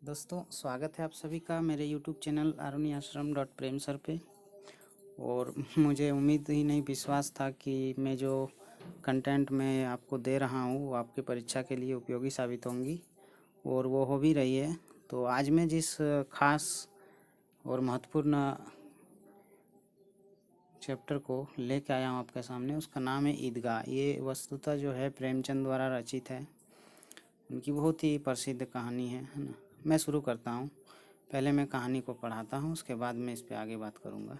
दोस्तों, स्वागत है आप सभी का मेरे YouTube चैनल आरुणि आश्रम डॉट प्रेम सर पे। और मुझे उम्मीद ही नहीं, विश्वास था कि मैं जो कंटेंट मैं आपको दे रहा हूँ वो आपके परीक्षा के लिए उपयोगी साबित होंगी, और वो हो भी रही है। तो आज मैं जिस खास और महत्वपूर्ण चैप्टर को लेके आया हूँ आपके सामने, उसका नाम है ईदगाह। ये वस्तुतः जो है प्रेमचंद द्वारा रचित है। उनकी बहुत ही प्रसिद्ध कहानी है ना। मैं शुरू करता हूँ। पहले मैं कहानी को पढ़ाता हूँ, उसके बाद मैं इस पे आगे बात करूँगा।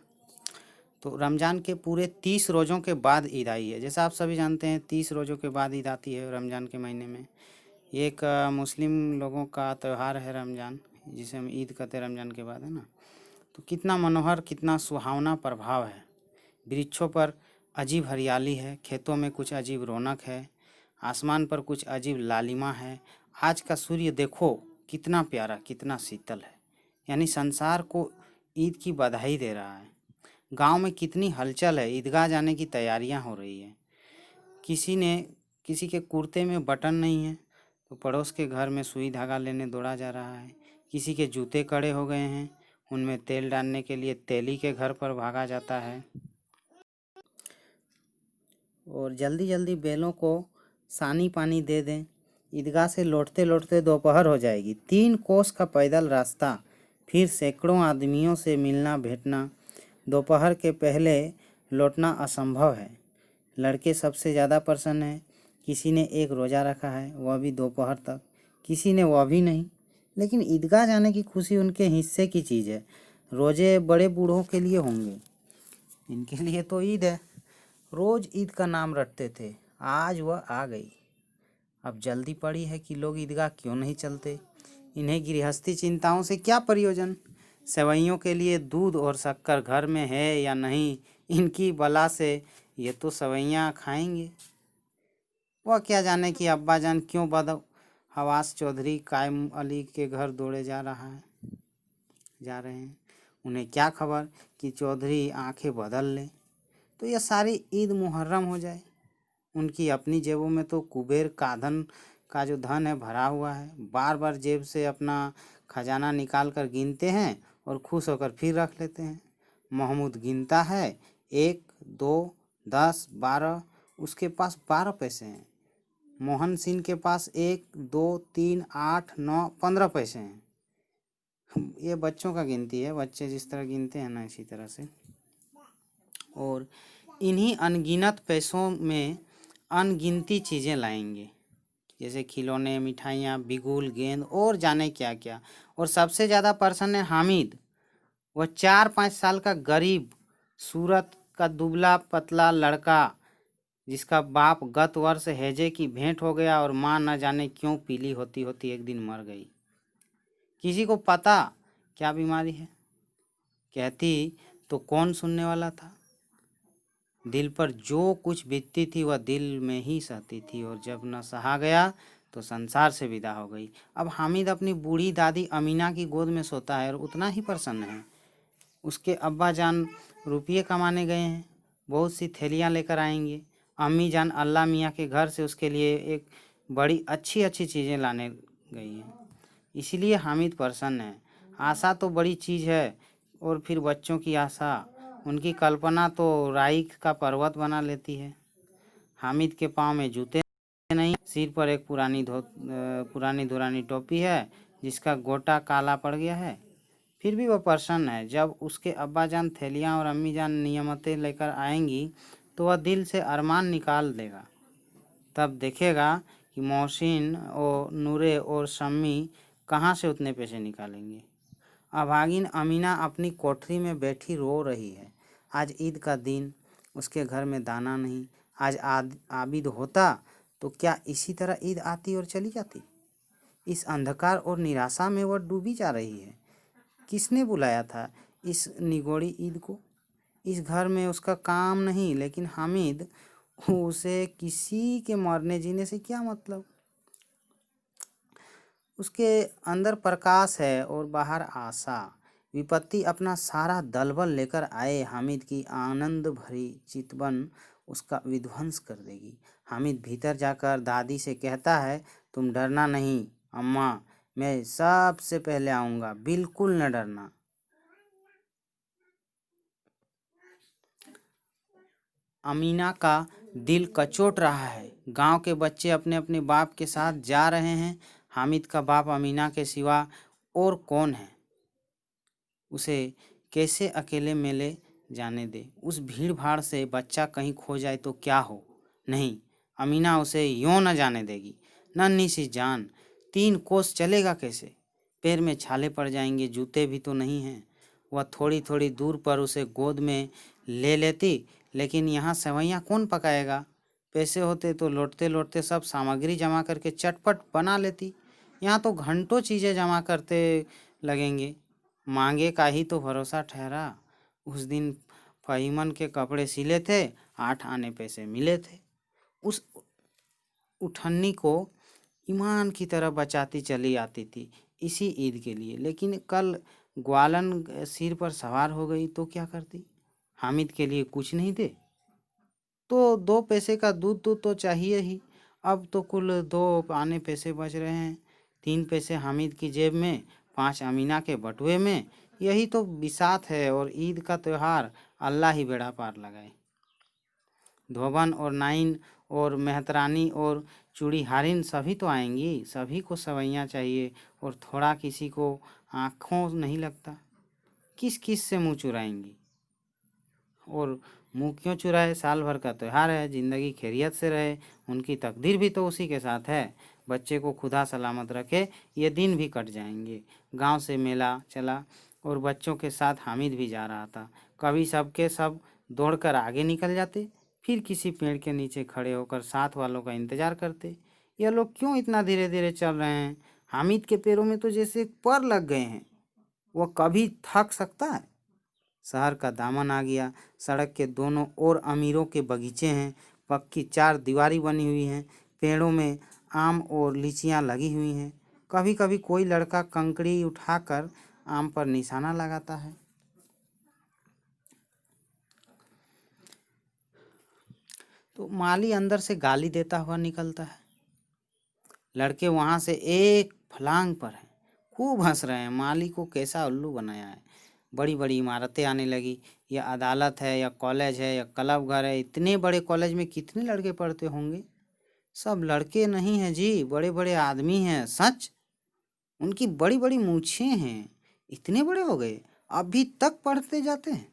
तो रमज़ान के पूरे 30 रोज़ों के बाद ईद आई है। जैसा आप सभी जानते हैं, 30 रोज़ों के बाद ईद आती है रमज़ान के महीने में। ये एक मुस्लिम लोगों का त्यौहार है रमज़ान, जिसे हम ईद कहते हैं रमज़ान के बाद, है ना। तो कितना मनोहर, कितना सुहावना प्रभाव है। वृक्षों पर अजीब हरियाली है, खेतों में कुछ अजीब रौनक है, आसमान पर कुछ अजीब लालिमा है। आज का सूर्य देखो कितना प्यारा, कितना शीतल है। यानी संसार को ईद की बधाई दे रहा है। गांव में कितनी हलचल है, ईदगाह जाने की तैयारियां हो रही है। किसी के कुर्ते में बटन नहीं है तो पड़ोस के घर में सुई धागा लेने दौड़ा जा रहा है। किसी के जूते कड़े हो गए हैं, उनमें तेल डालने के लिए तेली के घर पर भागा जाता है। और जल्दी जल्दी बैलों को सानी पानी दे दें। ईदगाह से लौटते लौटते दोपहर हो जाएगी। 3 कोस का पैदल रास्ता, फिर सैकड़ों आदमियों से मिलना भेंटना। दोपहर के पहले लौटना असंभव है। लड़के सबसे ज़्यादा प्रसन्न हैं। किसी ने एक रोज़ा रखा है, वह भी दोपहर तक। किसी ने वह भी नहीं। लेकिन ईदगाह जाने की खुशी उनके हिस्से की चीज़ है। रोज़े बड़े बूढ़ों के लिए होंगे, इनके लिए तो ईद है। रोज़ ईद का नाम रटते थे, आज वह आ गई। अब जल्दी पड़ी है कि लोग ईदगाह क्यों नहीं चलते। इन्हें गृहस्थी चिंताओं से क्या प्रयोजन। सेवैयों के लिए दूध और शक्कर घर में है या नहीं, इनकी बला से ये तो सेवैयाँ खाएंगे। वह क्या जाने कि अब्बा जान क्यों बद हवास चौधरी कायम अली के घर दौड़े जा रहे हैं। उन्हें क्या खबर कि चौधरी आंखें बदल ले तो यह सारी ईद मुहर्रम हो जाए। उनकी अपनी जेबों में तो कुबेर काधन का जो धन है भरा हुआ है। बार बार जेब से अपना खजाना निकाल कर गिनते हैं और खुश होकर फिर रख लेते हैं। महमूद गिनता है, 1, 2, 10, 12। उसके पास 12 पैसे हैं। मोहन सिंह के पास 1, 2, 3, 8, 9, 15 पैसे हैं। ये बच्चों का गिनती है, बच्चे जिस तरह गिनते हैं ना, इसी तरह से। और इन्हीं अनगिनत पैसों में अनगिनती चीज़ें लाएंगे, जैसे खिलौने, मिठाइयाँ, बिगुल, गेंद और जाने क्या क्या। और सबसे ज़्यादा प्रसन्न है हामिद। वह 4-5 साल का गरीब सूरत का दुबला पतला लड़का, जिसका बाप गत वर्ष हैजे की भेंट हो गया और माँ न जाने क्यों पीली होती होती एक दिन मर गई। किसी को पता क्या बीमारी है? कहती तो कौन सुनने वाला था। दिल पर जो कुछ बीतती थी वह दिल में ही सहती थी, और जब न सहा गया तो संसार से विदा हो गई। अब हामिद अपनी बूढ़ी दादी अमीना की गोद में सोता है और उतना ही प्रसन्न है। उसके अब्बा जान रुपये कमाने गए हैं, बहुत सी थैलियाँ लेकर आएंगे। अम्मी जान अल्लाह मियाँ के घर से उसके लिए एक बड़ी अच्छी अच्छी चीज़ें लाने गई हैं। इसीलिए हामिद प्रसन्न है। आशा तो बड़ी चीज़ है, और फिर बच्चों की आशा, उनकी कल्पना तो राई का पर्वत बना लेती है। हामिद के पाँव में जूते नहीं, सिर पर एक पुरानी धुरानी टोपी है जिसका गोटा काला पड़ गया है। फिर भी वह प्रसन्न है। जब उसके अब्बा जान थैलियाँ और अम्मी जान नियमतें लेकर आएंगी तो वह दिल से अरमान निकाल देगा। तब देखेगा कि मोहसिन और नूरे और शम्मी कहाँ से उतने पैसे निकालेंगे। अभागिन अमीना अपनी कोठरी में बैठी रो रही है। आज ईद का दिन, उसके घर में दाना नहीं। आज आबिद होता तो क्या इसी तरह ईद आती और चली जाती। इस अंधकार और निराशा में वह डूबी जा रही है। किसने बुलाया था इस निगोड़ी ईद को। इस घर में उसका काम नहीं, लेकिन हामिद, उसे किसी के मरने जीने से क्या मतलब। उसके अंदर प्रकाश है और बाहर आशा। विपत्ति अपना सारा दलबल लेकर आए, हामिद की आनंद भरी चितवन उसका विध्वंस कर देगी। हामिद भीतर जाकर दादी से कहता है, तुम डरना नहीं अम्मा, मैं सबसे पहले आऊँगा, बिल्कुल न डरना। अमीना का दिल कचोट रहा है। गांव के बच्चे अपने अपने बाप के साथ जा रहे हैं। हामिद का बाप अमीना के सिवा और कौन है? उसे कैसे अकेले मेले जाने दे? उस भीड़ भाड़ से बच्चा कहीं खो जाए तो क्या हो? नहीं, अमीना उसे यूं न जाने देगी। नन्ही सी जान, 3 कोस चलेगा कैसे? पैर में छाले पड़ जाएंगे, जूते भी तो नहीं हैं। वह थोड़ी थोड़ी दूर पर उसे गोद में ले लेती, लेकिन यहाँ सेवैयाँ कौन पकाएगा? पैसे होते तो लौटते लौटते सब सामग्री जमा करके चटपट बना लेती। यहाँ तो घंटों चीज़ें जमा करते लगेंगे। मांगे का ही तो भरोसा ठहरा। उस दिन फहीमन के कपड़े सिले थे, 8 आने पैसे मिले थे। उस उठन्नी को ईमान की तरह बचाती चली आती थी इसी ईद के लिए, लेकिन कल ग्वालन सिर पर सवार हो गई तो क्या करती? हामिद के लिए कुछ नहीं दे तो 2 पैसे का दूध तो चाहिए ही। अब तो कुल 2 आने पैसे बच रहे हैं। 3 पैसे हामिद की जेब में, 5 अमीना के बटुए में। यही तो बिसात है और ईद का त्योहार, अल्लाह ही बेड़ा पार लगाए। धोबन और नाइन और मेहतरानी और चूड़ीहारिन सभी तो आएंगी। सभी को सवैयाँ चाहिए और थोड़ा किसी को आँखों नहीं लगता। किस किस से मुँह चुराएंगी? और मुँह क्यों चुराए? साल भर का त्यौहार है, ज़िंदगी खैरियत से रहे। उनकी तकदीर भी तो उसी के साथ है। बच्चे को खुदा सलामत रखे, ये दिन भी कट जाएंगे। गांव से मेला चला और बच्चों के साथ हामिद भी जा रहा था। कभी सबके सब दौड़कर आगे निकल जाते, फिर किसी पेड़ के नीचे खड़े होकर साथ वालों का इंतजार करते। ये लोग क्यों इतना धीरे धीरे चल रहे हैं? हामिद के पैरों में तो जैसे पर लग गए हैं। वह कभी थक सकता है? शहर का दामन आ गया। सड़क के दोनों ओर अमीरों के बगीचे हैं। पक्की 4 दीवारी बनी हुई हैं। पेड़ों में आम और लीचियां लगी हुई हैं। कभी कभी कोई लड़का कंकड़ी उठाकर आम पर निशाना लगाता है। तो माली अंदर से गाली देता हुआ निकलता है। लड़के वहाँ से एक फलांग पर हैं, खूब हंस रहे हैं। माली को कैसा उल्लू बनाया है। बड़ी बड़ी इमारतें आने लगी। यह अदालत है या कॉलेज है या क्लब घर है? इतने बड़े कॉलेज में कितने लड़के पढ़ते होंगे? सब लड़के नहीं हैं जी, बड़े बड़े आदमी हैं। सच, उनकी बड़ी बड़ी मूछें हैं। इतने बड़े हो गए, अभी तक पढ़ते जाते हैं।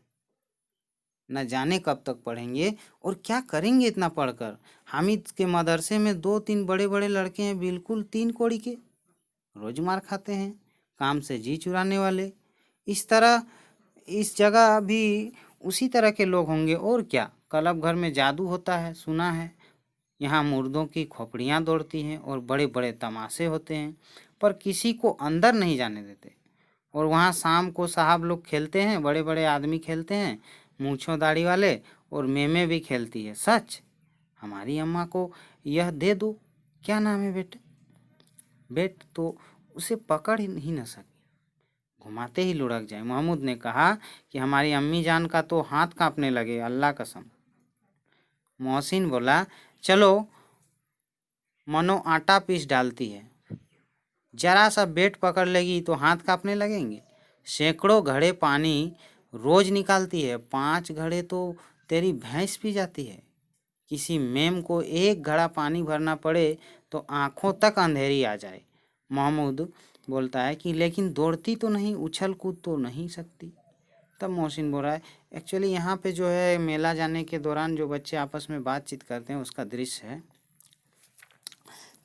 न जाने कब तक पढ़ेंगे और क्या करेंगे इतना पढ़कर। हामिद के मदरसे में 2-3 बड़े बड़े लड़के हैं, बिल्कुल 3 कौड़ी के। रोज मार खाते हैं, काम से जी चुराने वाले। इस तरह इस जगह भी उसी तरह के लोग होंगे और क्या। क्लब घर में जादू होता है, सुना है। यहाँ मुर्दों की खोपड़ियाँ दौड़ती हैं और बड़े बड़े तमाशे होते हैं, पर किसी को अंदर नहीं जाने देते। और वहाँ शाम को साहब लोग खेलते हैं, बड़े बड़े आदमी खेलते हैं, मूँछों दाढ़ी वाले। और मेमे भी खेलती है। सच, हमारी अम्मा को यह दे दो। क्या नाम है बेटे? बेट तो उसे पकड़ ही न सके, घुमाते ही लुढ़क जाए। महमूद ने कहा कि हमारी अम्मी जान का तो हाथ कांपने लगे, अल्लाह कसम। मोहसिन बोला, चलो, मनो आटा पीस डालती है, जरा सा बेट पकड़ लेगी तो हाथ कांपने लगेंगे। सैकड़ों घड़े पानी रोज निकालती है, 5 घड़े तो तेरी भैंस पी जाती है। किसी मेम को 1 घड़ा पानी भरना पड़े तो आंखों तक अंधेरी आ जाए। महमूद बोलता है कि लेकिन दौड़ती तो नहीं, उछल कूद तो नहीं सकती। तब मोहसिन बोल रहा है, एक्चुअली यहाँ पे जो है मेला जाने के दौरान जो बच्चे आपस में बातचीत करते हैं उसका दृश्य है।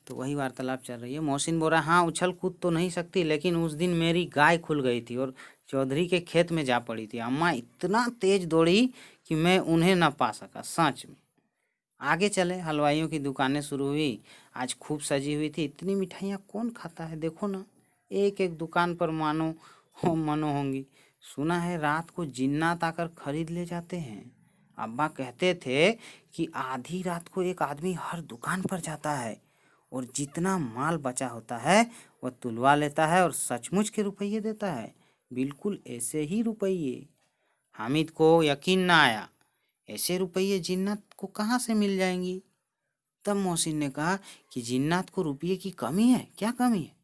तो वही वार्तालाप चल रही है। मोहसिन बोल रहा है, हाँ उछल कूद तो नहीं सकती, लेकिन उस दिन मेरी गाय खुल गई थी और चौधरी के खेत में जा पड़ी थी। अम्मा इतना तेज दौड़ी कि मैं उन्हें न पा सका, सच में। आगे चले, हलवाइयों की दुकानें शुरू हुई। आज खूब सजी हुई थी। इतनी मिठाइयाँ कौन खाता है? देखो ना, एक एक दुकान पर मानो मनो होंगी। सुना है रात को जिन्नात आकर खरीद ले जाते हैं। अब्बा कहते थे कि आधी रात को एक आदमी हर दुकान पर जाता है और जितना माल बचा होता है वह तुलवा लेता है और सचमुच के रुपये देता है। बिल्कुल ऐसे ही रुपये। हामिद को यकीन ना आया, ऐसे रुपये जिन्नात को कहाँ से मिल जाएंगी? तब मोहसिन ने कहा कि जिन्नात को रुपये की कमी है। क्या कमी है?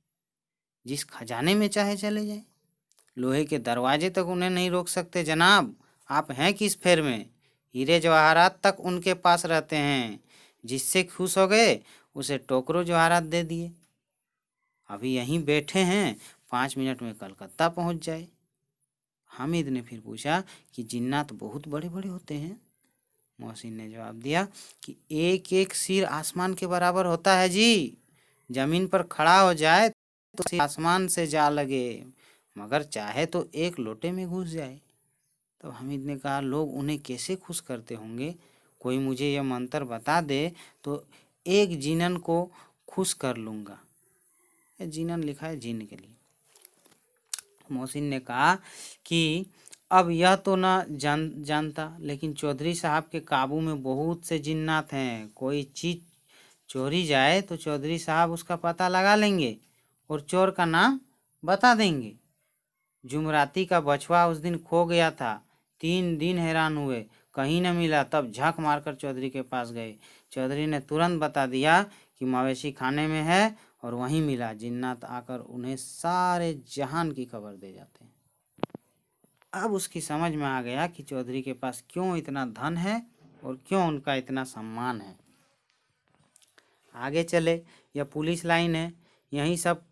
जिस खजाने में चाहे चले जाए। लोहे के दरवाजे तक उन्हें नहीं रोक सकते जनाब। आप हैं किस फेर में? हीरे जवाहरात तक उनके पास रहते हैं। जिससे खुश हो गए उसे टोकरो जवाहरात दे दिए। अभी यहीं बैठे हैं, 5 मिनट में कलकत्ता पहुंच जाए। हामिद ने फिर पूछा कि जिन्नात बहुत बड़े बड़े होते हैं? मोहसिन ने जवाब दिया कि एक एक सिर आसमान के बराबर होता है जी। जमीन पर खड़ा हो जाए तो सिर आसमान से जा लगे, मगर चाहे तो एक लोटे में घुस जाए। तो हामिद ने कहा, लोग उन्हें कैसे खुश करते होंगे? कोई मुझे यह मंत्र बता दे तो एक जिनन को खुश कर लूँगा। जिनन लिखा है जिन के लिए। मोहसिन ने कहा कि अब यह तो ना जानता, लेकिन चौधरी साहब के काबू में बहुत से जिन्नात हैं। कोई चीज़ चोरी जाए तो चौधरी साहब उसका पता लगा लेंगे और चोर का नाम बता देंगे। जुमराती का बछवा उस दिन खो गया था। 3 दिन हैरान हुए, कहीं न मिला। तब झक मारकर चौधरी के पास गए। चौधरी ने तुरंत बता दिया कि मवेशी खाने में है और वहीं मिला। जिन्नात आकर उन्हें सारे जहान की खबर दे जाते हैं। अब उसकी समझ में आ गया कि चौधरी के पास क्यों इतना धन है और क्यों उनका इतना सम्मान है। आगे चले, यह पुलिस लाइन है। यहीं सब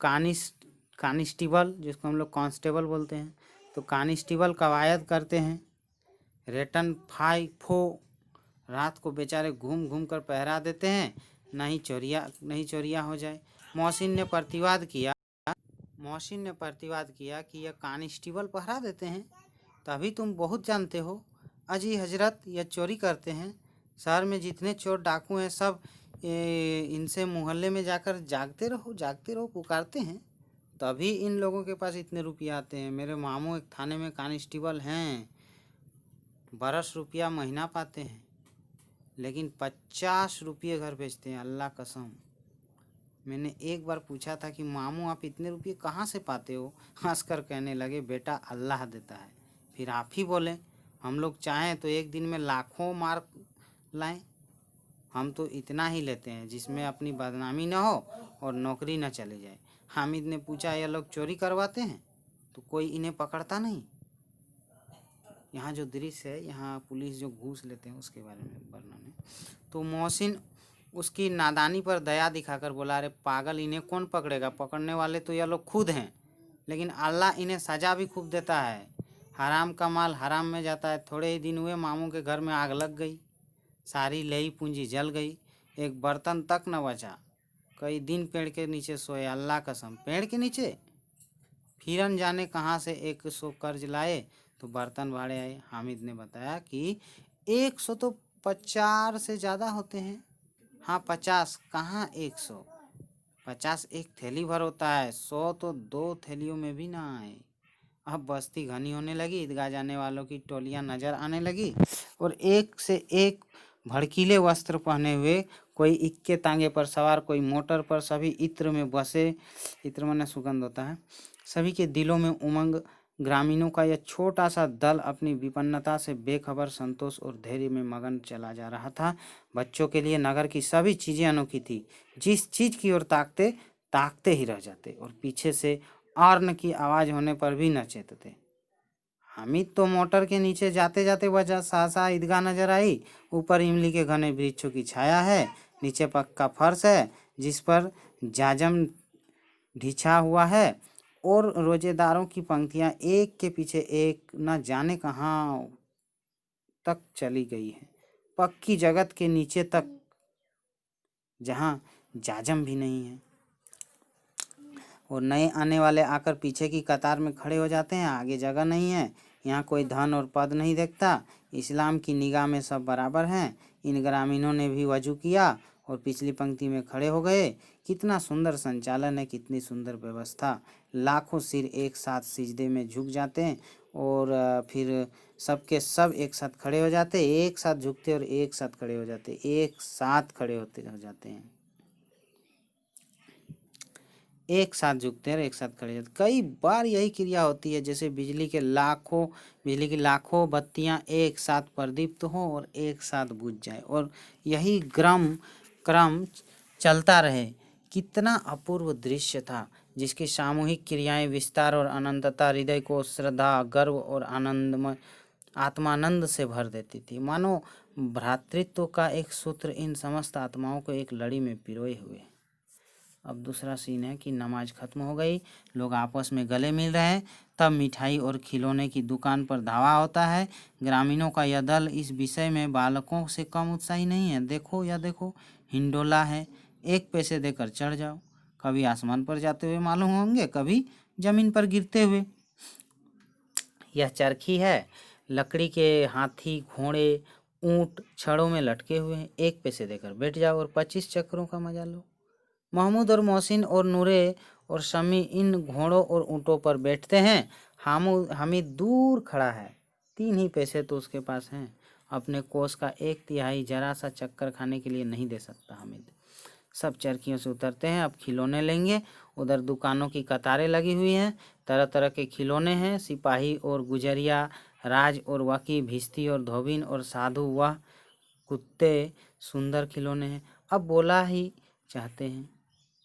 कानिस्टेबल, जिसको हम लोग कांस्टेबल बोलते हैं, तो कानिस्टेबल कवायद करते हैं। रेटन फाई फो रात को बेचारे घूम घूम कर पहरा देते हैं, नहीं चोरिया हो जाए। मोहसिन ने प्रतिवाद किया कि यह कानिस्टेबल पहरा देते हैं, तभी तुम बहुत जानते हो। अजी हजरत, यह चोरी करते हैं। शहर में जितने चोर डाकू हैं सब इनसे मोहल्ले में जाकर जागते रहो पुकारते हैं, तभी इन लोगों के पास इतने रुपये आते हैं। मेरे मामू एक थाने में कानिस्टेबल हैं, 12 रुपया महीना पाते हैं, लेकिन 50 रुपये घर भेजते हैं। अल्लाह कसम। मैंने एक बार पूछा था कि मामू आप इतने रुपये कहाँ से पाते हो? हंसकर कहने लगे, बेटा अल्लाह देता है। फिर आप ही बोले, हम लोग चाहें तो एक दिन में लाखों मार लाएं। हम तो इतना ही लेते हैं जिसमें अपनी बदनामी न हो और नौकरी न चले जाए। हामिद ने पूछा, यह लोग चोरी करवाते हैं तो कोई इन्हें पकड़ता नहीं? यहाँ जो दृश्य है, यहाँ पुलिस जो घूस लेते हैं उसके बारे में वर्णन है। तो मोहसिन उसकी नादानी पर दया दिखाकर बोला, अरे पागल, इन्हें कौन पकड़ेगा? पकड़ने वाले तो यह लोग खुद हैं, लेकिन अल्लाह इन्हें सज़ा भी खूब देता है। हराम का माल हराम में जाता है। थोड़े ही दिन हुए मामू के घर में आग लग गई, सारी लई पूंजी जल गई, एक बर्तन तक न बचा। कई दिन पेड़ के नीचे सोए। अल्लाह कसम, पेड़ के नीचे? फिर न जाने कहाँ से 100 कर्ज लाए तो बर्तन भाड़े आए। हामिद ने बताया कि 100 तो 50 से ज़्यादा होते हैं। हाँ 50 कहाँ 100, 50 एक थैली भर होता है, 100 तो 2 थैलियों में भी ना आए। अब बस्ती घनी होने लगी, ईदगाह जाने वालों की टोलियां नजर आने लगी और एक से एक भड़कीले वस्त्र पहने हुए, कोई इक्के तांगे पर सवार, कोई मोटर पर, सभी इत्र में बसे। इत्र माने सुगंध होता है। सभी के दिलों में उमंग। ग्रामीणों का यह छोटा सा दल अपनी विपन्नता से बेखबर, संतोष और धैर्य में मगन चला जा रहा था। बच्चों के लिए नगर की सभी चीज़ें अनोखी थी। जिस चीज़ की ओर ताकते ताकते ही रह जाते और पीछे से ऑर्न की आवाज़ होने पर भी न चेतते। हामिद तो मोटर के नीचे जाते जाते वजह सहसा ईदगाह नजर आई। ऊपर इमली के घने वृक्षों की छाया है, नीचे पक्का फर्श है जिस पर जाजम ढिछा हुआ है और रोजेदारों की पंक्तियां एक के पीछे एक न जाने कहाँ तक चली गई है, पक्की जगत के नीचे तक, जहाँ जाजम भी नहीं है। और नए आने वाले आकर पीछे की कतार में खड़े हो जाते हैं, आगे जगह नहीं है। यहाँ कोई धन और पद नहीं देखता। इस्लाम की निगाह में सब बराबर हैं। इन ग्रामीणों ने भी वजू किया और पिछली पंक्ति में खड़े हो गए। कितना सुंदर संचालन है, कितनी सुंदर व्यवस्था। लाखों सिर एक साथ सिजदे में झुक जाते हैं और फिर सबके सब एक साथ खड़े हो जाते, एक साथ झुकते और एक साथ खड़े हो जाते, एक साथ खड़े हो जाते हैं, एक साथ झुकते हैं और एक साथ खड़े जाते। कई बार यही क्रिया होती है, जैसे बिजली की लाखों बत्तियां एक साथ प्रदीप्त हों और एक साथ बुझ जाए और यही क्रम चलता रहे। कितना अपूर्व दृश्य था। जिसकी सामूहिक क्रियाएं विस्तार और अनंतता हृदय को श्रद्धा, गर्व और आनंदमय आत्मानंद से भर देती थी। मानो भ्रातृत्व का एक सूत्र इन समस्त आत्माओं को एक लड़ी में पिरोए हुए। अब दूसरा सीन है कि नमाज खत्म हो गई, लोग आपस में गले मिल रहे हैं, तब मिठाई और खिलौने की दुकान पर धावा होता है। ग्रामीणों का यह दल इस विषय में बालकों से कम उत्साही नहीं है। देखो या देखो, हिंडोला है, 1 पैसे देकर चढ़ जाओ। कभी आसमान पर जाते हुए मालूम होंगे, कभी जमीन पर गिरते हुए। यह चरखी है, लकड़ी के हाथी, घोड़े, ऊंट छड़ों में लटके हुए हैं। 1 पैसे देकर बैठ जाओ और 25 चक्रों का मजा लो। महमूद और मोहसिन और नूरे और शमी इन घोड़ों और ऊँटों पर बैठते हैं। हामिद दूर खड़ा है, 3 ही पैसे तो उसके पास हैं। अपने कोष का 1/3 जरा सा चक्कर खाने के लिए नहीं दे सकता हामिद। सब चरखियों से उतरते हैं, अब खिलौने लेंगे। उधर दुकानों की कतारें लगी हुई हैं, तरह तरह के खिलौने हैं। सिपाही और गुजरिया, राज और वकी, भिश्ती और धोबिन और साधु, वह कुत्ते, सुंदर खिलौने हैं। अब बोला ही चाहते हैं।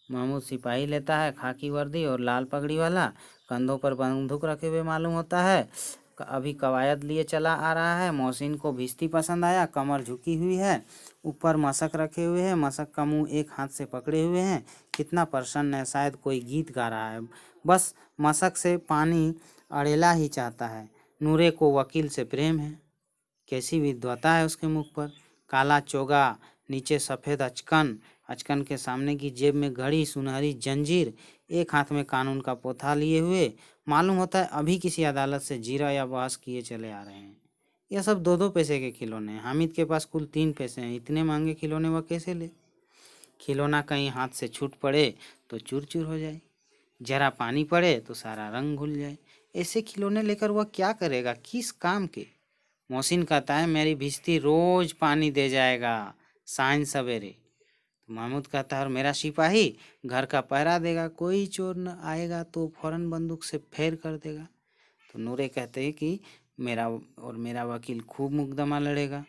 महमूद सिपाही लेता है, खाकी वर्दी और लाल पगड़ी वाला, कंधों पर बंदूक रखे हुए मालूम होता है। अभी कवायद लिए चला आ रहा है। मोहसिन को भिश्ती पसंद आया, कमर झुकी हुई है, ऊपर मशक रखे हुए हैं, मशक का मुंह एक हाथ से पकड़े हुए हैं। कितना प्रसन्न है, शायद कोई गीत गा रहा है, बस मशक से पानी अड़ेला ही चाहता है। नूरे को वकील से प्रेम है, कैसी विद्वता है उसके मुख पर। काला चोगा, नीचे सफ़ेद अचकन, अचकन के सामने की जेब में घड़ी, सुनहरी जंजीर, एक हाथ में कानून का पोथा लिए हुए, मालूम होता है अभी किसी अदालत से जीरा या बहस किए चले आ रहे हैं। यह सब 2-2 पैसे के खिलौने हैं। हामिद के पास कुल 3 पैसे हैं। इतने महंगे खिलौने वह कैसे ले? खिलौना कहीं हाथ से छूट पड़े तो चूर चूर हो जाए, जरा पानी पड़े तो सारा रंग घुल जाए। ऐसे खिलौने लेकर वह क्या करेगा, किस काम के? मोहसिन कहता है मेरी भिश्ती रोज पानी दे जाएगा, सांझ सवेरे। तो महमूद कहता है और मेरा सिपाही घर का पहरा देगा, कोई चोर न आएगा तो फौरन बंदूक से फेर कर देगा। तो नूरे कहते हैं कि मेरा वकील खूब मुकदमा लड़ेगा।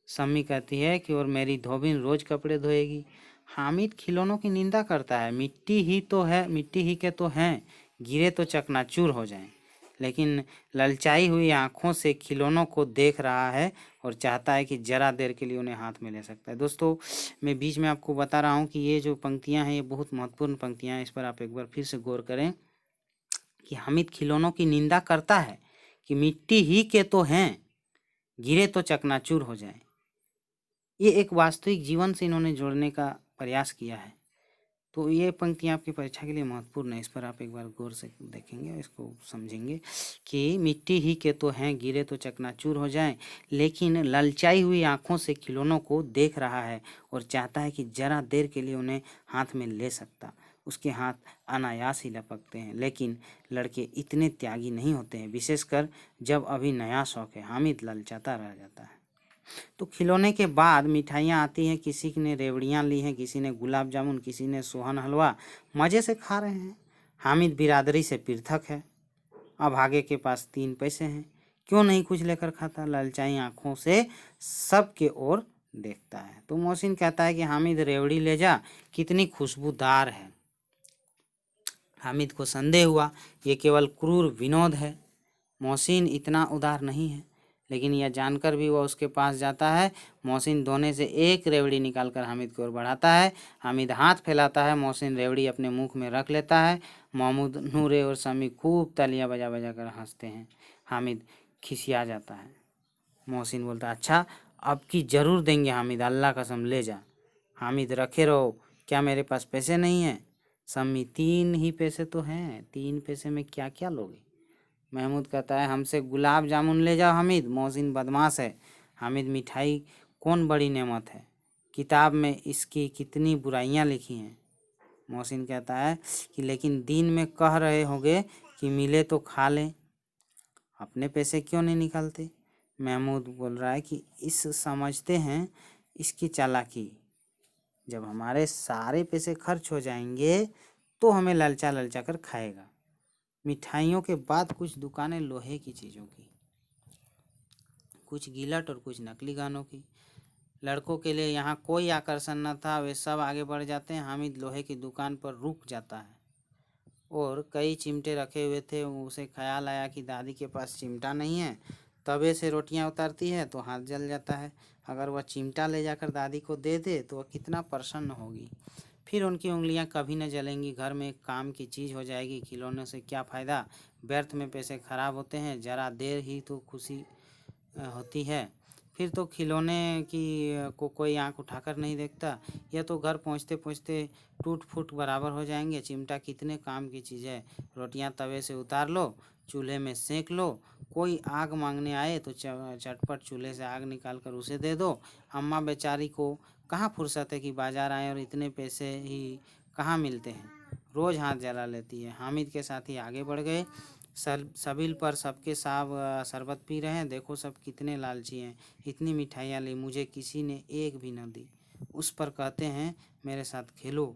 सम्मी कहती है कि और मेरी धोबिन रोज कपड़े धोएगी। हामिद खिलौनों की निंदा करता है, मिट्टी ही के तो हैं, गिरे तो चकनाचूर हो जाएं। लेकिन ललचाई हुई आंखों से खिलौनों को देख रहा है और चाहता है कि जरा देर के लिए उन्हें हाथ में ले सकता है। दोस्तों, मैं बीच में आपको बता रहा हूँ कि ये जो पंक्तियाँ हैं ये बहुत महत्वपूर्ण पंक्तियाँ हैं। इस पर आप एक बार फिर से गौर करें कि हामिद खिलौनों की निंदा करता है कि मिट्टी ही के तो हैं, गिरे तो चकनाचूर हो जाए। ये एक वास्तविक जीवन से इन्होंने जोड़ने का प्रयास किया है। तो ये पंक्तियाँ आपकी परीक्षा के लिए महत्वपूर्ण है। इस पर आप एक बार गौर से देखेंगे, इसको समझेंगे कि मिट्टी ही के तो हैं, गिरे तो चकनाचूर हो जाएं। लेकिन ललचाई हुई आंखों से खिलौनों को देख रहा है और चाहता है कि जरा देर के लिए उन्हें हाथ में ले सकता। उसके हाथ अनायास ही लपकते हैं। लेकिन लड़के इतने त्यागी नहीं होते हैं, विशेषकर जब अभी नया शौक है। हामिद ललचाता रह जाता है। तो खिलौने के बाद मिठाइयाँ आती हैं। किसी ने रेवड़ियाँ ली हैं, किसी ने गुलाब जामुन, किसी ने सोहन हलवा, मज़े से खा रहे हैं। हामिद बिरादरी से पृथक है। अब आगे के पास 3 पैसे हैं, क्यों नहीं कुछ लेकर खाता? ललचाई आंखों से सबके ओर देखता है। तो मोहसिन कहता है कि हामिद रेवड़ी ले जा, कितनी खुशबूदार है। हामिद को संदेह हुआ ये केवल क्रूर विनोद है, मोहसिन इतना उदार नहीं है। लेकिन यह जानकर भी वह उसके पास जाता है। मोहसिन दोने से एक रेवड़ी निकालकर हामिद की ओर बढ़ाता है। हामिद हाथ फैलाता है, मोहसिन रेवड़ी अपने मुख में रख लेता है। महमूद, नूरे और समी खूब तालियां बजा बजा कर हंसते हैं। हामिद खिसिया जाता है। मोहसिन बोलता है अच्छा अब की ज़रूर देंगे हामिद, अल्लाह कसम ले जा। हामिद रखे रहो, क्या मेरे पास पैसे नहीं हैं? सम्मी 3 ही पैसे तो हैं, 3 पैसे में क्या क्या लोगे? महमूद कहता है हमसे गुलाब जामुन ले जाओ हामिद। मोहसिन बदमाश है। हामिद मिठाई कौन बड़ी नेमत है, किताब में इसकी कितनी बुराइयां लिखी हैं। मोहसिन कहता है कि लेकिन दिन में कह रहे होंगे कि मिले तो खा लें, अपने पैसे क्यों नहीं निकालते? महमूद बोल रहा है कि इस समझते हैं इसकी चालाकी, जब हमारे सारे पैसे खर्च हो जाएंगे तो हमें ललचा ललचा कर खाएगा। मिठाइयों के बाद कुछ दुकानें लोहे की चीज़ों की, कुछ गिलट और कुछ नकली गानों की। लड़कों के लिए यहाँ कोई आकर्षण न था, वे सब आगे बढ़ जाते हैं। हामिद लोहे की दुकान पर रुक जाता है। और कई चिमटे रखे हुए थे। उसे ख्याल आया कि दादी के पास चिमटा नहीं है। तवे से रोटियां उतारती है तो हाथ जल जाता है। अगर वह चिमटा ले जाकर दादी को दे दे तो वह कितना प्रसन्न होगी। फिर उनकी उंगलियां कभी न जलेंगी। घर में एक काम की चीज़ हो जाएगी। खिलौने से क्या फ़ायदा, व्यर्थ में पैसे खराब होते हैं। ज़रा देर ही तो खुशी होती है। फिर तो खिलौने को कोई आंख उठाकर नहीं देखता। यह तो घर पहुंचते पहुंचते टूट फूट बराबर हो जाएंगे। चिमटा कितने काम की चीज़ है। रोटियां तवे से उतार लो, चूल्हे में सेक लो। कोई आग मांगने आए तो चटपट चूल्हे से आग निकाल कर उसे दे दो। अम्मा बेचारी को कहाँ फुर्सत है कि बाजार आए और इतने पैसे ही कहाँ मिलते हैं। रोज़ हाथ जला लेती है। हामिद के साथी आगे बढ़ गए। सबिल पर सबके साहब शरबत पी रहे हैं। देखो सब कितने लालची हैं। इतनी मिठाइयाँ ली, मुझे किसी ने एक भी न दी। उस पर कहते हैं मेरे साथ खेलो,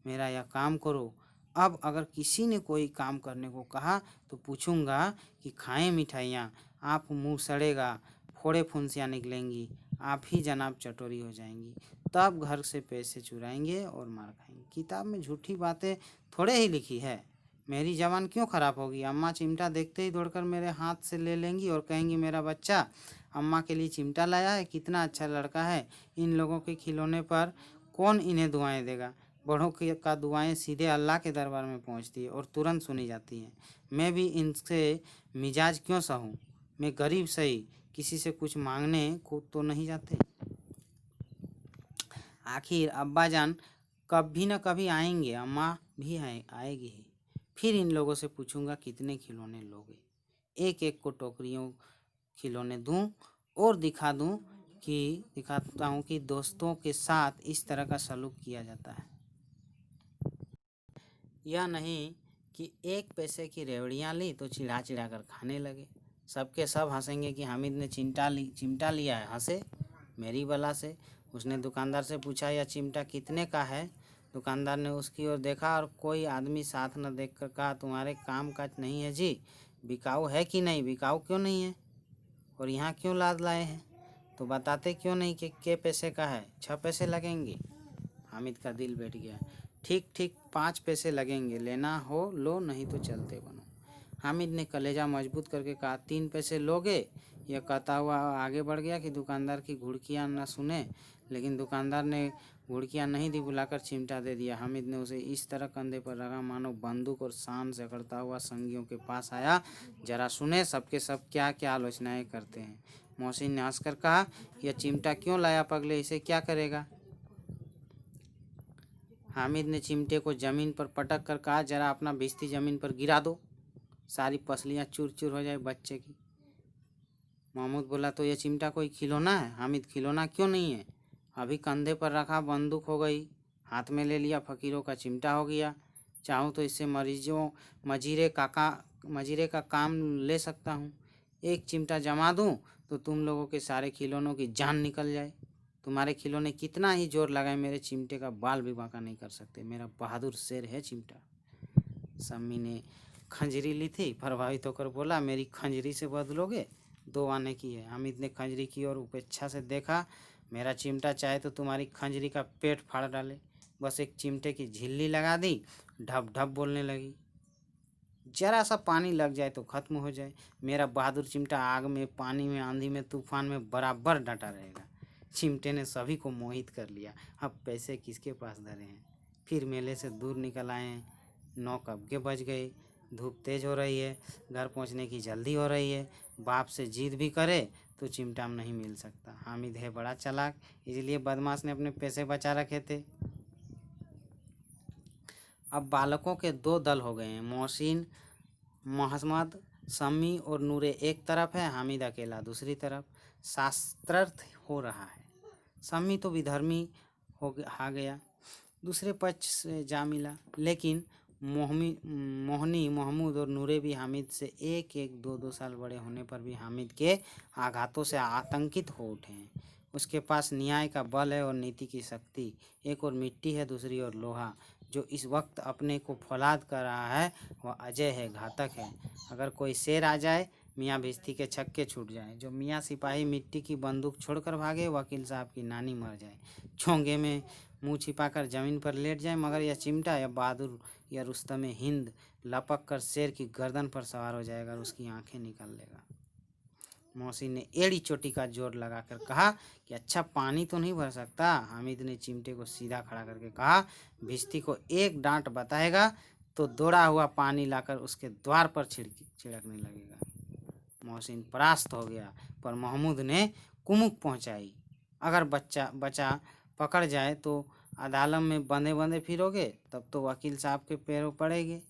मेरा यह काम करो। अब अगर किसी ने कोई काम करने को कहा तो पूछूंगा कि खाएं मिठाइयाँ। आप मुंह सड़ेगा, फोड़े फुंसियाँ निकलेंगी, आप ही जनाब चटोरी हो जाएंगी। तब घर से पैसे चुराएंगे और मार खाएंगे। किताब में झूठी बातें थोड़े ही लिखी है। मेरी जबान क्यों खराब होगी। अम्मा चिमटा देखते ही दौड़कर मेरे हाथ से ले लेंगी और कहेंगी मेरा बच्चा अम्मा के लिए चिमटा लाया है, कितना अच्छा लड़का है। इन लोगों के खिलौने पर कौन इन्हें दुआएं देगा। बड़ों का दुआएं सीधे अल्लाह के दरबार में पहुंचती है और तुरंत सुनी जाती हैं। मैं भी इनसे मिजाज क्यों सहूँ। मैं गरीब सही, किसी से कुछ मांगने को तो नहीं जाते। आखिर अब्बा जान कभी न कभी आएंगे, अम्मा भी आएगी ही। फिर इन लोगों से पूछूंगा कितने खिलौने लोगे। एक एक को टोकरियों खिलौने दूं और दिखाता हूँ कि दोस्तों के साथ इस तरह का सलूक किया जाता है। यह नहीं कि एक पैसे की रेवड़ियाँ ली तो चिढ़ा चिढ़ा कर खाने लगे। सबके सब हंसेंगे कि हामिद ने चिमटा लिया है। हंसे मेरी बला से। उसने दुकानदार से पूछा यह चिमटा कितने का है। दुकानदार ने उसकी ओर देखा और कोई आदमी साथ न देखकर कहा तुम्हारे काम काज नहीं है जी, बिकाऊ है कि नहीं। बिकाऊ क्यों नहीं है और यहाँ क्यों लाद लाए हैं, तो बताते क्यों नहीं कि के पैसे का है। 6 पैसे लगेंगे। हामिद का दिल बैठ गया। ठीक ठीक 5 पैसे लगेंगे, लेना हो लो नहीं तो चलते बनो। हामिद ने कलेजा मजबूत करके कहा 3 पैसे लोगे। यह कहता हुआ आगे बढ़ गया कि दुकानदार की घुड़कियाँ न सुने। लेकिन दुकानदार ने घुड़कियाँ नहीं दी, बुलाकर चिमटा दे दिया। हामिद ने उसे इस तरह कंधे पर रखा मानो बंदूक और शान से अकड़ता हुआ संगियों के पास आया। जरा सुने सबके सब क्या क्या आलोचनाएं करते हैं। मोहसिन ने हंसकर कहा यह चिमटा क्यों लाया पगले, इसे क्या करेगा। हामिद ने चिमटे को जमीन पर पटक कर कहा जरा अपना भिश्ती जमीन पर गिरा दो, सारी पसलियाँ चूर चूर हो जाए बच्चे की। महमूद बोला तो यह चिमटा कोई खिलौना है। हामिद खिलौना क्यों नहीं है, अभी कंधे पर रखा बंदूक हो गई, हाथ में ले लिया फकीरों का चिमटा हो गया। चाहूँ तो इससे मजीरे का काम ले सकता हूँ। एक चिमटा जमा दूँ तो तुम लोगों के सारे खिलौनों की जान निकल जाए। तुम्हारे खिलौने कितना ही जोर लगाए मेरे चिमटे का बाल भी बांका नहीं कर सकते। मेरा बहादुर शेर है चिमटा। सम्मी ने खंजरी ली थी, प्रभावित होकर बोला मेरी खंजरी से बदलोगे, 2 आने की है। हामिद ने खंजरी की और उपेक्षा से देखा। मेरा चिमटा चाहे तो तुम्हारी खंजरी का पेट फाड़ डाले। बस एक चिमटे की झिल्ली लगा दी, ढप ढप बोलने लगी। जरा सा पानी लग जाए तो खत्म हो जाए। मेरा बहादुर चिमटा आग में, पानी में, आंधी में, तूफान में बराबर डटा रहेगा। चिमटे ने सभी को मोहित कर लिया। अब पैसे किसके पास धरे हैं। फिर मेले से दूर निकल आए। 9 कब के बज गए। धूप तेज हो रही है, घर पहुंचने की जल्दी हो रही है। बाप से जिद भी करे तो चिमटा नहीं मिल सकता। हामिद है बड़ा चालाक, इसलिए बदमाश ने अपने पैसे बचा रखे थे। अब बालकों के 2 दल हो गए हैं। मोहसिन, मोहम्मद, सम्मी और नूरे एक तरफ है, हामिद अकेला दूसरी तरफ। शास्त्रार्थ हो रहा है। सम्मी तो विधर्मी आ गया, दूसरे पक्ष से जा मिला। लेकिन मोहनी, महमूद और नूरे भी हामिद से एक एक 2 साल बड़े होने पर भी हामिद के आघातों से आतंकित हो उठे हैं। उसके पास न्याय का बल है और नीति की शक्ति। एक और मिट्टी है, दूसरी ओर लोहा। जो इस वक्त अपने को फौलाद कर रहा है वह अजय है, घातक है। अगर कोई शेर आ जाए, मियाँ भिश्ती के छक्के छूट जाए। जो मियाँ सिपाही मिट्टी की बंदूक छोड़कर भागे, वकील साहब की नानी मर जाए, चोंगे में मुंह छिपाकर जमीन पर लेट जाए। मगर यह चिमटा, यह बहादुर यह रुस्तम हिंद लपक कर शेर की गर्दन पर सवार हो जाएगा और उसकी आंखें निकाल लेगा। मौसी ने एड़ी चोटी का जोर लगाकर कहा कि अच्छा पानी तो नहीं भर सकता। हामिद ने चिमटे को सीधा खड़ा करके कहा, भिश्ती को एक डांट बताएगा तो दौड़ा हुआ पानी लाकर उसके द्वार पर छिड़कने लगेगा। मोहसिन परास्त हो गया, पर महमूद ने कुमुक पहुंचाई, अगर बचा पकड़ जाए तो अदालत में बंधे बंधे फिरोगे, तब तो वकील साहब के पैरों पड़ेगे।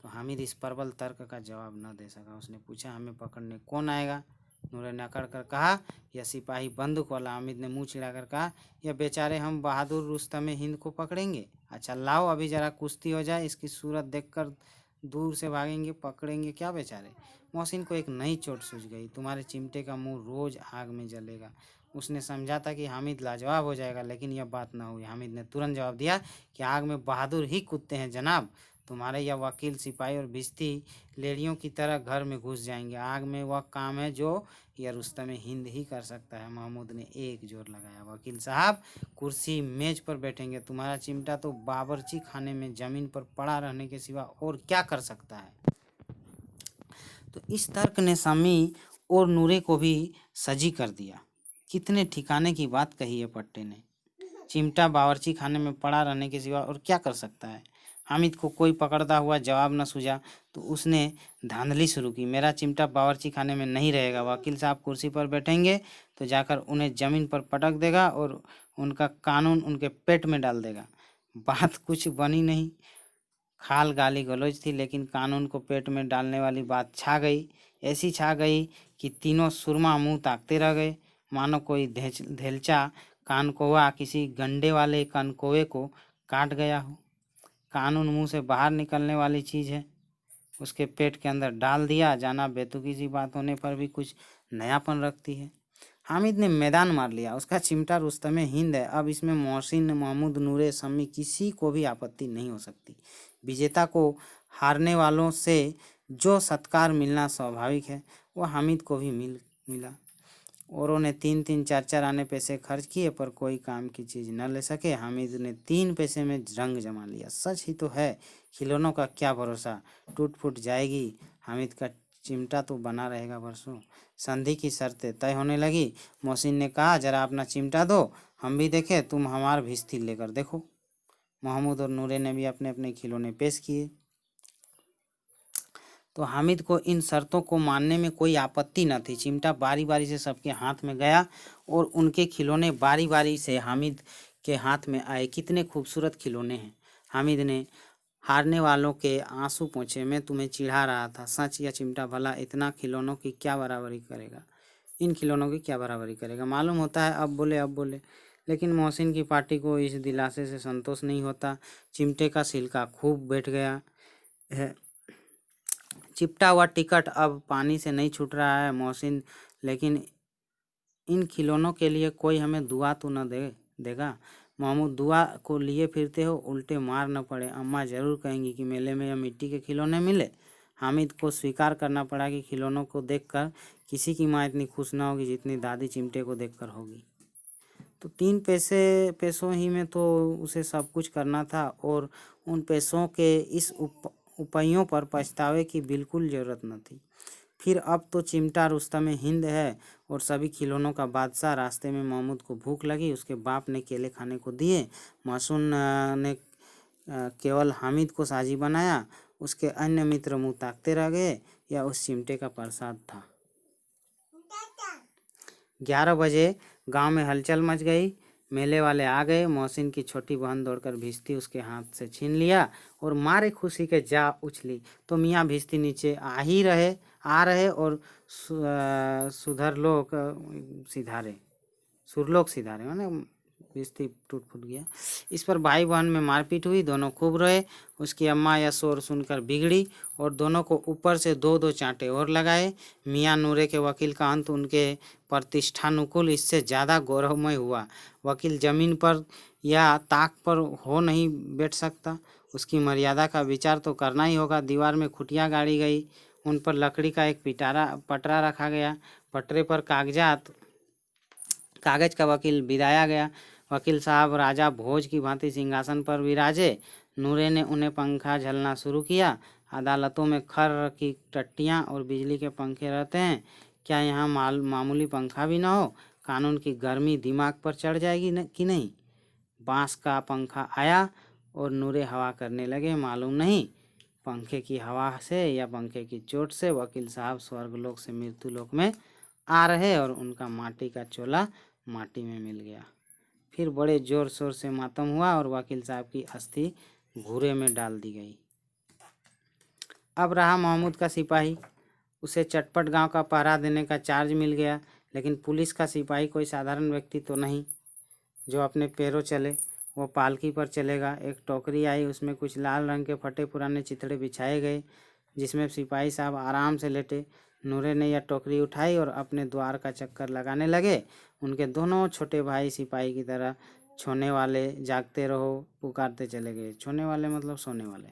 तो हामिद इस प्रबल तर्क का जवाब न दे सका। उसने पूछा, हमें पकड़ने कौन आएगा? नूरे ने अकड़ कर कहा, यह सिपाही बंदूक वाला। हामिद ने मुंह चिढ़ाकर कहा, यह बेचारे हम बहादुर रुस्तम हिंद को पकड़ेंगे? अच्छा लाओ, अभी जरा कुश्ती हो जाए, इसकी सूरत देखकर दूर से भागेंगे, पकड़ेंगे क्या बेचारे? मोहसिन को एक नई चोट सूझ गई। तुम्हारे चिमटे का मुंह रोज आग में जलेगा। उसने समझा था कि हामिद लाजवाब हो जाएगा, लेकिन यह बात न हुई। हामिद ने तुरंत जवाब दिया कि आग में बहादुर ही कूदते हैं जनाब। तुम्हारे यह वकील, सिपाही और भिश्ती लेड़ियों की तरह घर में घुस जाएंगे। आग में वह काम है जो यह रुस्तम हिंद ही कर सकता है। महमूद ने एक जोर लगाया, वकील साहब कुर्सी मेज पर बैठेंगे, तुम्हारा चिमटा तो बावर्ची खाने में जमीन पर पड़ा रहने के सिवा और क्या कर सकता है? तो इस तर्क ने सामी और नूरे को भी सजी कर दिया। कितने ठिकाने की बात कही है पट्टे ने। चिमटा बावर्ची खाने में पड़ा रहने के सिवा और क्या कर सकता है? हामिद को कोई पकड़ता हुआ जवाब न सूझा, तो उसने धांधली शुरू की, मेरा चिमटा बावर्ची खाने में नहीं रहेगा। वकील साहब कुर्सी पर बैठेंगे तो जाकर उन्हें जमीन पर पटक देगा और उनका कानून उनके पेट में डाल देगा। बात कुछ बनी नहीं। खाल गाली गलौज थी, लेकिन कानून को पेट में डालने वाली बात छा गई। ऐसी छा गई कि तीनों सुरमा मुंह ताकते रह गए, मानो कोई धेलचा कानकोवा किसी गंडे वाले कानकोवे को काट गया हो। कानून मुंह से बाहर निकलने वाली चीज़ है, उसके पेट के अंदर डाल दिया जाना बेतुकी सी बात होने पर भी कुछ नयापन रखती है। हामिद ने मैदान मार लिया। उसका चिमटा रुस्तम हिंद है। अब इसमें मोहसिन, महमूद, नूरे, सम्मी किसी को भी आपत्ति नहीं हो सकती। विजेता को हारने वालों से जो सत्कार मिलना स्वाभाविक है, वह हामिद को भी मिला। औरों ने 3-3, 4-4 आने पैसे खर्च किए, पर कोई काम की चीज़ न ले सके। हामिद ने 3 पैसे में रंग जमा लिया। सच ही तो है, खिलौनों का क्या भरोसा, टूट फूट जाएगी। हामिद का चिमटा तो बना रहेगा बरसों। संधि की शर्तें तय होने लगी। मोहसिन ने कहा, जरा अपना चिमटा दो, हम भी देखें। तुम हमार भिश्ती लेकर देखो। महमूद और नूरे ने भी अपने अपने खिलौने पेश किए। तो हामिद को इन शर्तों को मानने में कोई आपत्ति न थी। चिमटा बारी बारी से सबके हाथ में गया और उनके खिलौने बारी बारी से हामिद के हाथ में आए। कितने खूबसूरत खिलौने हैं। हामिद ने हारने वालों के आंसू पोंछे। मैं तुम्हें चिढ़ा रहा था, सच। या चिमटा भला इतना खिलौनों की क्या बराबरी करेगा? इन खिलौनों की क्या बराबरी करेगा? मालूम होता है अब बोले। लेकिन मोहसिन की पार्टी को इस दिलासे से संतोष नहीं होता। चिमटे का सिलका खूब बैठ गया है। चिपटा हुआ टिकट अब पानी से नहीं छूट रहा है मोहसिन, लेकिन इन खिलौनों के लिए कोई हमें दुआ तो न देगा। महमूद, दुआ को लिए फिरते हो, उल्टे मार न पड़े। अम्मा जरूर कहेंगी कि मेले में यह मिट्टी के खिलौने मिले। हामिद को स्वीकार करना पड़ा कि खिलौनों को देखकर किसी की माँ इतनी खुश न होगी जितनी दादी चिमटे को देखकर होगी। तो 3 पैसों ही में तो उसे सब कुछ करना था, और उन पैसों के इस उपायों पर पछतावे की बिल्कुल ज़रूरत न थी। फिर अब तो चिमटा रुस्तम हिंद है और सभी खिलौनों का बादशाह। रास्ते में महमूद को भूख लगी, उसके बाप ने केले खाने को दिए। मासूम ने केवल हामिद को साजी बनाया। उसके अन्य मित्र मुँह ताकते रह गए। यह उस चिमटे का प्रसाद था। 11 बजे गांव में हलचल मच गई। मेले वाले आ गए। मोहसिन की छोटी बहन दौड़कर भिश्ती उसके हाथ से छीन लिया और मारे खुशी के जा उछली। तो मियाँ भिश्ती नीचे आ रहे और सुरलोक सिधारे माने भिश्ती टूट फूट गया। इस पर भाई बहन में मारपीट हुई। दोनों खूब रोए। उसकी अम्मा यह शोर सुनकर बिगड़ी और दोनों को ऊपर से 2-2 चांटे और लगाए। मियाँ नूरे के वकील का अंत उनके प्रतिष्ठानुकूल इससे ज़्यादा गौरवमय हुआ। वकील जमीन पर या ताक पर हो नहीं बैठ सकता, उसकी मर्यादा का विचार तो करना ही होगा। दीवार में खुटियाँ गाड़ी गई, उन पर लकड़ी का एक पटरा रखा गया। पटरे पर कागज का वकील बिठाया गया। वकील साहब राजा भोज की भांति सिंहासन पर विराजे। नूरे ने उन्हें पंखा झलना शुरू किया। अदालतों में खर की टट्टियाँ और बिजली के पंखे रहते हैं, क्या यहाँ मामूली पंखा भी ना हो? कानून की गर्मी दिमाग पर चढ़ जाएगी कि नहीं? बांस का पंखा आया और नूरे हवा करने लगे। मालूम नहीं पंखे की हवा से या पंखे की चोट से वकील साहब स्वर्गलोक से मृत्युलोक में आ रहे और उनका माटी का चोला माटी में मिल गया। फिर बड़े जोर शोर से मातम हुआ और वकील साहब की अस्थि घूरे में डाल दी गई। अब रहा महमूद का सिपाही। उसे चटपट गांव का पहरा देने का चार्ज मिल गया, लेकिन पुलिस का सिपाही कोई साधारण व्यक्ति तो नहीं जो अपने पैरों चले। वो पालकी पर चलेगा। एक टोकरी आई, उसमें कुछ लाल रंग के फटे पुराने चिथड़े बिछाए गए जिसमें सिपाही साहब आराम से लेटे। नूरे ने यह टोकरी उठाई और अपने द्वार का चक्कर लगाने लगे। उनके दोनों छोटे भाई सिपाही की तरह सोने वाले जागते रहो पुकारते चले गए। सोने वाले मतलब सोने वाले।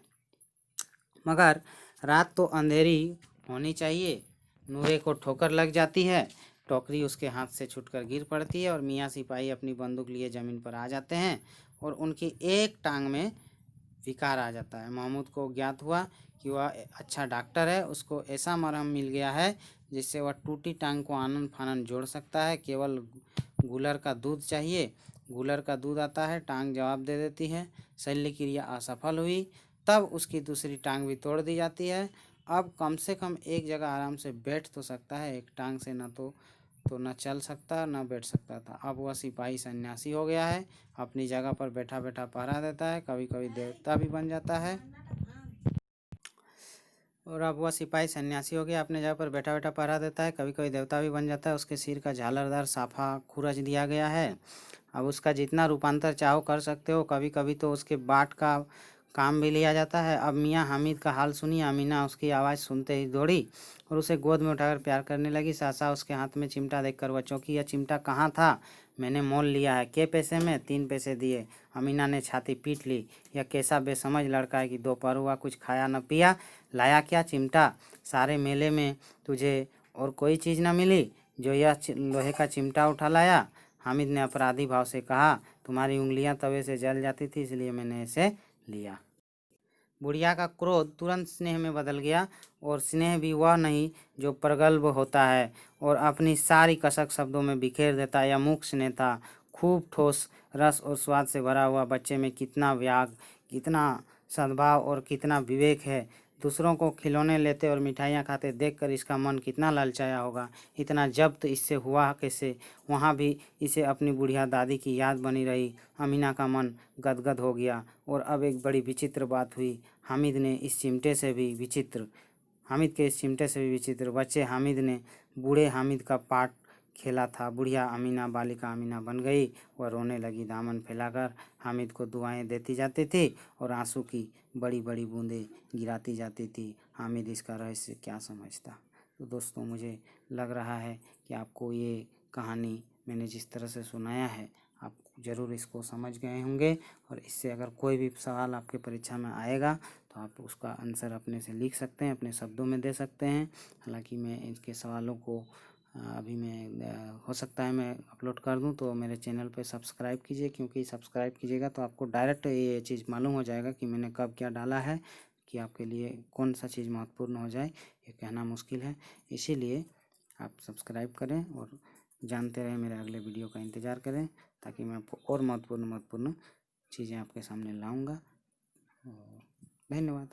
मगर रात तो अंधेरी होनी चाहिए। नूरे को ठोकर लग जाती है, टोकरी उसके हाथ से छूटकर गिर पड़ती है और मियाँ सिपाही अपनी बंदूक लिए ज़मीन पर आ जाते हैं और उनकी एक टांग में विकार आ जाता है। महमूद को ज्ञात हुआ कि वह अच्छा डॉक्टर है। उसको ऐसा मरहम मिल गया है जिससे वह टूटी टांग को आनन फानन जोड़ सकता है। केवल गूलर का दूध चाहिए। गूलर का दूध आता है, टांग जवाब दे देती है। शल्य क्रिया असफल हुई, तब उसकी दूसरी टांग भी तोड़ दी जाती है। अब कम से कम एक जगह आराम से बैठ तो सकता है। एक टांग से न चल सकता न बैठ सकता था। अब वह सिपाही सन्यासी हो गया है। अपनी जगह पर बैठा बैठा पहरा देता है, कभी कभी देवता भी बन जाता है। और अब वह सिपाही सन्यासी हो गया, अपने जगह पर बैठा बैठा पहरा देता है, कभी कभी देवता भी बन जाता है। उसके सिर का झालरदार साफा खुरच दिया गया है। अब उसका जितना रूपांतर चाहो कर सकते हो। कभी कभी तो उसके बाट का काम भी लिया जाता है। अब मियाँ हामिद का हाल सुनी। अमीना उसकी आवाज़ सुनते ही दौड़ी और उसे गोद में उठाकर प्यार करने लगी। सासा उसके हाथ में चिमटा देखकर वह चौंकी। यह चिमटा कहाँ था? मैंने मोल लिया है। के पैसे में? 3 पैसे दिए। अमीना ने छाती पीट ली। यह कैसा बेसमझ लड़का है कि दोपहर हुआ कुछ खाया न पिया, लाया क्या चिमटा? सारे मेले में तुझे और कोई चीज़ न मिली जो यह लोहे का चिमटा उठा लाया? हामिद ने अपराधी भाव से कहा, तुम्हारी उंगलियां तवे से जल जाती थी इसलिए मैंने इसे लिया। बुढ़िया का क्रोध तुरंत स्नेह में बदल गया और स्नेह भी वह नहीं जो प्रगल्भ होता है और अपनी सारी कसक शब्दों में बिखेर देता है। यह मूक स्नेह था, खूब ठोस रस और स्वाद से भरा हुआ। बच्चे में कितना व्याग, कितना सद्भाव और कितना विवेक है। दूसरों को खिलौने लेते और मिठाइयाँ खाते देखकर इसका मन कितना ललचाया होगा। इतना जब्त इससे हुआ कैसे? वहाँ भी इसे अपनी बुढ़िया दादी की याद बनी रही। अमीना का मन गदगद हो गया। और अब एक बड़ी विचित्र बात हुई। हामिद के इस चिमटे से भी विचित्र बच्चे हामिद ने बूढ़े हामिद का पार्ट खेला था। बुढ़िया अमीना बालिका अमीना बन गई। वह रोने लगी। दामन फैलाकर हामिद को दुआएं देती जाती थी और आंसू की बड़ी बड़ी बूंदें गिराती जाती थी। हामिद इसका रहस्य क्या समझता? तो दोस्तों, मुझे लग रहा है कि आपको ये कहानी मैंने जिस तरह से सुनाया है आप ज़रूर इसको समझ गए होंगे। और इससे अगर कोई भी सवाल आपके परीक्षा में आएगा तो आप उसका आंसर अपने से लिख सकते हैं, अपने शब्दों में दे सकते हैं। हालांकि मैं इसके सवालों को अभी मैं हो सकता है मैं अपलोड कर दूं, तो मेरे चैनल पे सब्सक्राइब कीजिए, क्योंकि सब्सक्राइब कीजिएगा तो आपको डायरेक्ट ये चीज़ मालूम हो जाएगा कि मैंने कब क्या डाला है, कि आपके लिए कौन सा चीज़ महत्वपूर्ण हो जाए ये कहना मुश्किल है। इसीलिए आप सब्सक्राइब करें और जानते रहें, मेरे अगले वीडियो का इंतज़ार करें, ताकि मैं आपको और महत्वपूर्ण चीज़ें आपके सामने लाऊंगा। धन्यवाद।